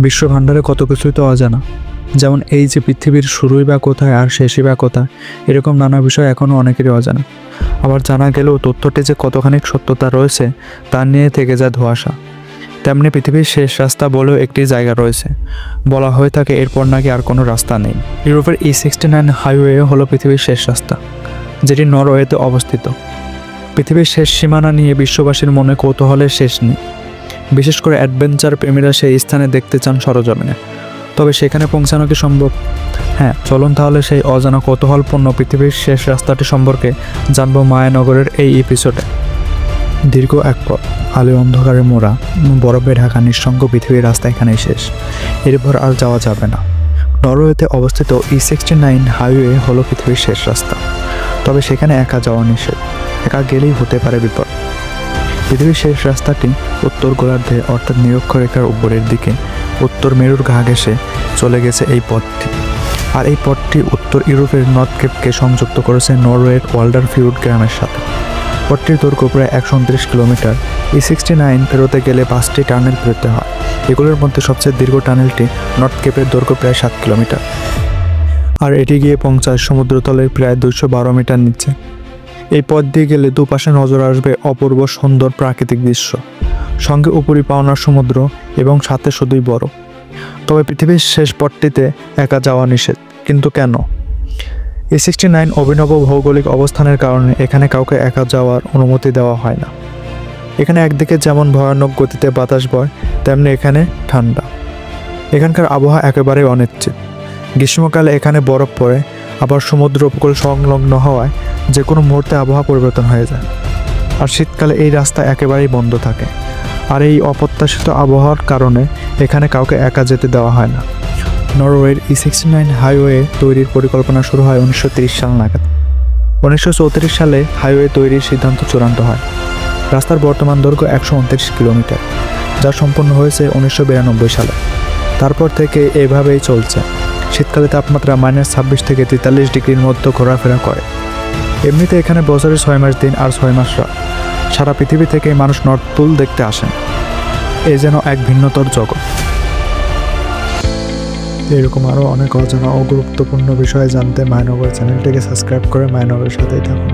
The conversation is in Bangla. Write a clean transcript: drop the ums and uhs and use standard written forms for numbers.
বিশ্বভাণ্ডারে কত কিছুই তো অজানা, যেমন এই যে পৃথিবীর শুরুই বা কোথায় আর শেষই বা কোথায়, এরকম নানা বিষয় এখনও অনেকেরই অজানা। আবার জানা গেলেও তথ্যটি যে কতখানি সত্যতা রয়েছে তা নিয়ে থেকে যায় ধোঁয়াশা। তেমনি পৃথিবীর শেষ রাস্তা বলেও একটি জায়গা রয়েছে, বলা হয়ে থাকে এরপর নাকি আর কোনো রাস্তা নেই। ইউরোপের E69 হাইওয়ে হলো পৃথিবীর শেষ রাস্তা, যেটি নরওয়েতে অবস্থিত। পৃথিবীর শেষ সীমানা নিয়ে বিশ্ববাসীর মনে কৌতূহলের শেষ নেই। বিশেষ করে অ্যাডভেঞ্চার প্রেমীরা সেই স্থানে দেখতে চান সরজমিনে। তবে সেখানে পৌঁছানো কি সম্ভব? হ্যাঁ, চলুন তাহলে সেই অজানা কৌতূহলপূর্ণ পৃথিবীর শেষ রাস্তাটি সম্পর্কে জানবো মায়ানগরের এই এপিসোডে। দীর্ঘ এক পথ, আলো অন্ধকারে মোড়া, বরফে ঢাকা নিঃসঙ্গ পৃথিবীর রাস্তা এখানেই শেষ। এরপর আর যাওয়া যাবে না। নরওয়েতে অবস্থিত E69 হাইওয়ে হলো পৃথিবীর শেষ রাস্তা। তবে সেখানে একা যাওয়া নিষেধ, একা গেলেই হতে পারে বিপদ। পৃথিবীর শেষ রাস্তাটি উত্তর গোলার্ধে অর্থাৎ নিরক্ষরেখার উপরের দিকে উত্তর মেরুর গা ঘেঁষে চলে গেছে এই পথটি। আর এই পথটি উত্তর ইউরোপের নর্থ কেপকে সংযুক্ত করেছে নরওয়ের ওয়াল্ডারফিউড গ্রামের সাথে। পথটির দৈর্ঘ্য প্রায় 129 কিলোমিটার। E69 পেরোতে গেলে 5টি টানেল পেরোতে হয়। এগুলোর মধ্যে সবচেয়ে দীর্ঘ টানেলটি নর্থ কেপের দৈর্ঘ্য প্রায় 7 কিলোমিটার, আর এটি গিয়ে পৌঁছায় সমুদ্রতলের প্রায় 212 মিটার নিচে। এই পথ দিয়ে গেলে দুপাশে নজর আসবে অপূর্ব সুন্দর প্রাকৃতিক দৃশ্য, সঙ্গে উপরিপাওনার সমুদ্র এবং সাথে শুধুই বরফ। তবে পৃথিবীর শেষ পথটিতে একা যাওয়া নিষেধ। কিন্তু কেন? E69 অভিনব ভৌগোলিক অবস্থানের কারণে এখানে কাউকে একা যাওয়ার অনুমতি দেওয়া হয় না। এখানে একদিকে যেমন ভয়ানক গতিতে বাতাস বয়, তেমনি এখানে ঠান্ডা। এখানকার আবহাওয়া একেবারেই অনিশ্চিত। গ্রীষ্মকালে এখানে বরফ পড়ে, আবার সমুদ্র উপকূল সংলগ্ন হওয়ায় যে কোনো মুহূর্তে আবহাওয়া পরিবর্তন হয়ে যায়। আর শীতকালে এই রাস্তা একেবারেই বন্ধ থাকে। আর এই অপ্রত্যাশিত আবহাওয়ার কারণে এখানে কাউকে একা যেতে দেওয়া হয় না। নরওয়ের E69 হাইওয়ে তৈরির পরিকল্পনা শুরু হয় 1930 সাল নাগাদ। 1934 সালে হাইওয়ে তৈরির সিদ্ধান্ত চূড়ান্ত হয়। রাস্তার বর্তমান দৈর্ঘ্য 129 কিলোমিটার, যা সম্পন্ন হয়েছে 1992 সালে। তারপর থেকে এভাবেই চলছে। শীতকালে তাপমাত্রা -26 থেকে 43 ডিগ্রির মধ্যে ঘোরাফেরা করে। এমনিতে এখানে বছরে 6 মাস দিন আর 6 মাস রাত। সারা পৃথিবী থেকে মানুষ নর্থ পোল দেখতে আসেন। এ যেন এক ভিন্নতর জগৎ। এরকম আরও অনেক অজানা ও গুরুত্বপূর্ণ বিষয় জানতে মায়ানগর চ্যানেলটিকে সাবস্ক্রাইব করে মায়ানগরের সাথেই থাকুন।